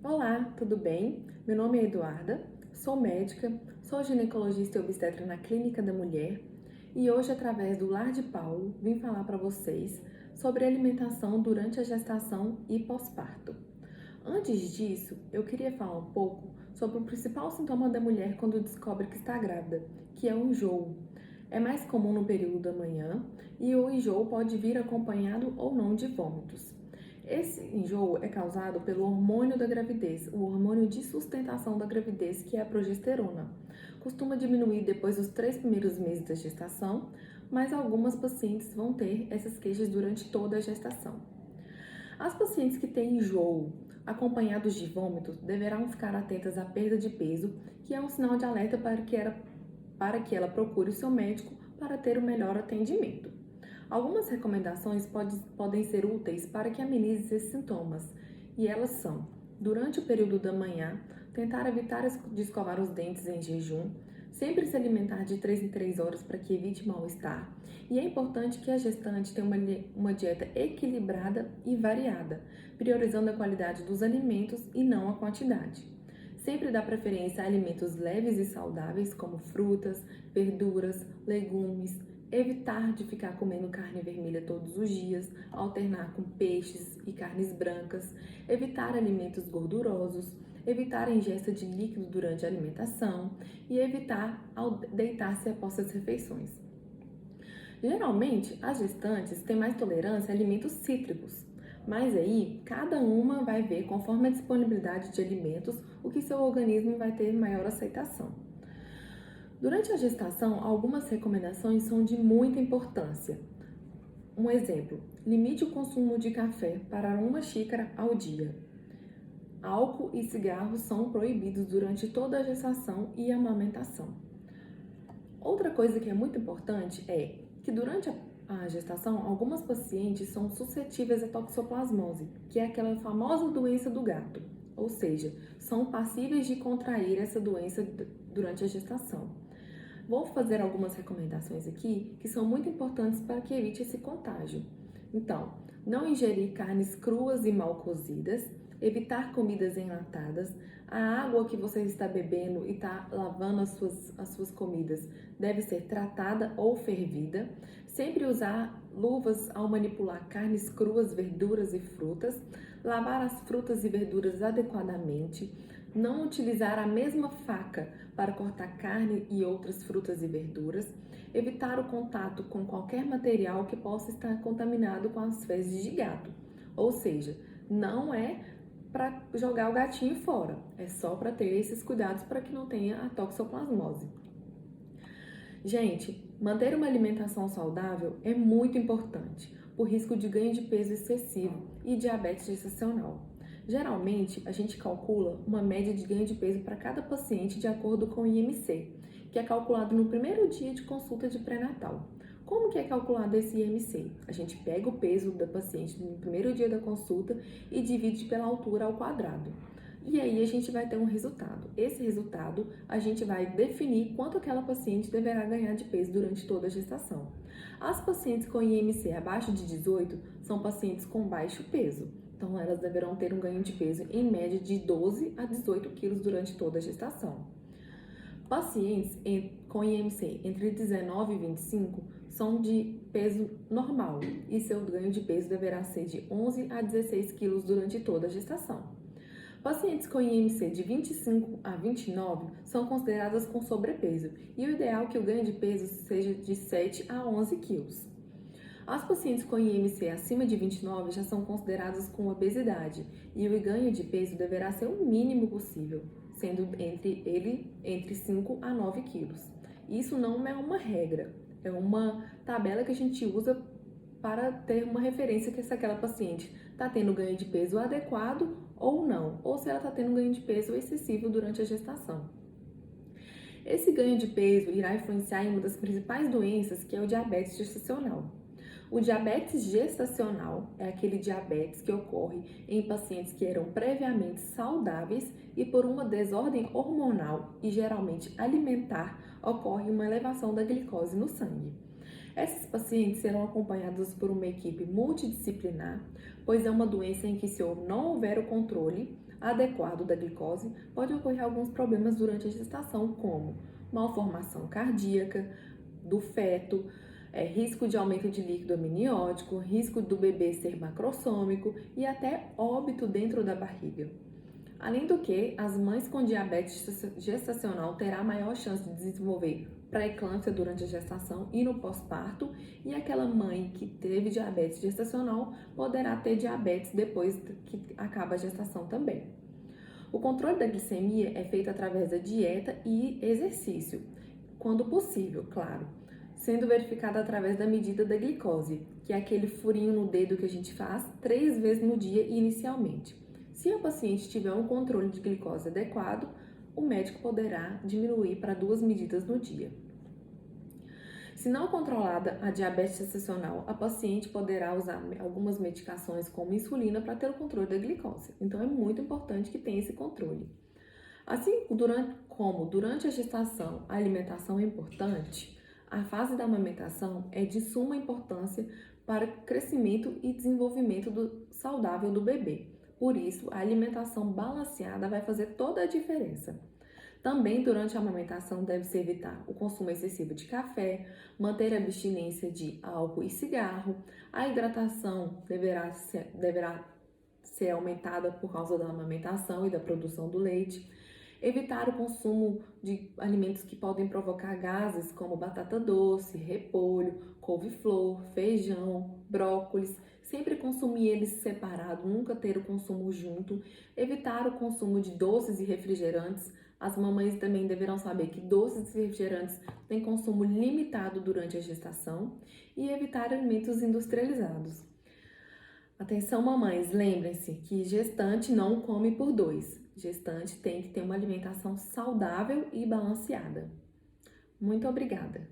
Olá, tudo bem? Meu nome é Eduarda, sou médica, sou ginecologista e obstetra na Clínica da Mulher e hoje, através do Lar de Paulo, vim falar para vocês sobre alimentação durante a gestação e pós-parto. Antes disso, eu queria falar um pouco sobre o principal sintoma da mulher quando descobre que está grávida, que é o enjoo. É mais comum no período da manhã e o enjoo pode vir acompanhado ou não de vômitos. Esse enjoo é causado pelo hormônio da gravidez, o hormônio de sustentação da gravidez, que é a progesterona. Costuma diminuir depois dos 3 primeiros meses da gestação, mas algumas pacientes vão ter essas queixas durante toda a gestação. As pacientes que têm enjoo acompanhados de vômitos deverão ficar atentas à perda de peso, que é um sinal de alerta para que ela procure o seu médico para ter o melhor atendimento. Algumas recomendações podem ser úteis para que amenize esses sintomas, e elas são: durante o período da manhã, tentar evitar de escovar os dentes em jejum, sempre se alimentar de 3 em 3 horas para que evite mal-estar, e é importante que a gestante tenha uma dieta equilibrada e variada, priorizando a qualidade dos alimentos e não a quantidade. Sempre dá preferência a alimentos leves e saudáveis, como frutas, verduras, legumes. Evitar de ficar comendo carne vermelha todos os dias, alternar com peixes e carnes brancas, evitar alimentos gordurosos, evitar a ingesta de líquido durante a alimentação e evitar ao deitar-se após as refeições. Geralmente, as gestantes têm mais tolerância a alimentos cítricos, mas aí cada uma vai ver, conforme a disponibilidade de alimentos, o que seu organismo vai ter maior aceitação. Durante a gestação, algumas recomendações são de muita importância. Um exemplo: limite o consumo de café para 1 xícara ao dia. Álcool e cigarros são proibidos durante toda a gestação e amamentação. Outra coisa que é muito importante é que durante a gestação, algumas pacientes são suscetíveis à toxoplasmose, que é aquela famosa doença do gato, ou seja, são passíveis de contrair essa doença durante a gestação. Vou fazer algumas recomendações aqui que são muito importantes para que evite esse contágio. Então, não ingerir carnes cruas e mal cozidas, evitar comidas enlatadas, a água que você está bebendo e está lavando as suas comidas deve ser tratada ou fervida, sempre usar luvas ao manipular carnes cruas, verduras e frutas, lavar as frutas e verduras adequadamente, não utilizar a mesma faca para cortar carne e outras frutas e verduras, evitar o contato com qualquer material que possa estar contaminado com as fezes de gato. Ou seja, não é para jogar o gatinho fora, é só para ter esses cuidados para que não tenha a toxoplasmose. Gente, manter uma alimentação saudável é muito importante, por risco de ganho de peso excessivo e diabetes gestacional. Geralmente, a gente calcula uma média de ganho de peso para cada paciente de acordo com o IMC, que é calculado no primeiro dia de consulta de pré-natal. Como que é calculado esse IMC? A gente pega o peso da paciente no primeiro dia da consulta e divide pela altura ao quadrado. E aí a gente vai ter um resultado. Esse resultado, a gente vai definir quanto aquela paciente deverá ganhar de peso durante toda a gestação. As pacientes com IMC abaixo de 18 são pacientes com baixo peso. Então, elas deverão ter um ganho de peso em média de 12 a 18 quilos durante toda a gestação. Pacientes com IMC entre 19 e 25 são de peso normal e seu ganho de peso deverá ser de 11 a 16 quilos durante toda a gestação. Pacientes com IMC de 25 a 29 são consideradas com sobrepeso e o ideal é que o ganho de peso seja de 7 a 11 quilos. As pacientes com IMC acima de 29 já são consideradas com obesidade e o ganho de peso deverá ser o mínimo possível, sendo entre 5 a 9 quilos. Isso não é uma regra, é uma tabela que a gente usa para ter uma referência que se aquela paciente está tendo ganho de peso adequado ou não, ou se ela está tendo ganho de peso excessivo durante a gestação. Esse ganho de peso irá influenciar em uma das principais doenças, que é o diabetes gestacional. O diabetes gestacional é aquele diabetes que ocorre em pacientes que eram previamente saudáveis e por uma desordem hormonal e geralmente alimentar ocorre uma elevação da glicose no sangue. Essas pacientes serão acompanhadas por uma equipe multidisciplinar, pois é uma doença em que, se não houver o controle, adequado da glicose, pode ocorrer alguns problemas durante a gestação, como malformação cardíaca do feto, risco de aumento de líquido amniótico, risco do bebê ser macrossômico e até óbito dentro da barriga. Além do que, as mães com diabetes gestacional terão maior chance de desenvolver pré-eclâmpsia durante a gestação e no pós-parto, e aquela mãe que teve diabetes gestacional poderá ter diabetes depois que acaba a gestação também. O controle da glicemia é feito através da dieta e exercício, quando possível, claro, sendo verificado através da medida da glicose, que é aquele furinho no dedo que a gente faz 3 vezes no dia inicialmente. Se a paciente tiver um controle de glicose adequado, o médico poderá diminuir para 2 medidas no dia. Se não controlada a diabetes gestacional, a paciente poderá usar algumas medicações como insulina para ter o controle da glicose. Então é muito importante que tenha esse controle. Assim como durante a gestação a alimentação é importante, a fase da amamentação é de suma importância para o crescimento e desenvolvimento saudável do bebê. Por isso, a alimentação balanceada vai fazer toda a diferença. Também, durante a amamentação, deve-se evitar o consumo excessivo de café, manter a abstinência de álcool e cigarro, a hidratação deverá ser aumentada por causa da amamentação e da produção do leite, evitar o consumo de alimentos que podem provocar gases, como batata doce, repolho, couve-flor, feijão, brócolis, sempre consumir eles separados, nunca ter o consumo junto, evitar o consumo de doces e refrigerantes. As mamães também deverão saber que doces e refrigerantes têm consumo limitado durante a gestação e evitar alimentos industrializados. Atenção, mamães, lembrem-se que gestante não come por dois. Gestante tem que ter uma alimentação saudável e balanceada. Muito obrigada!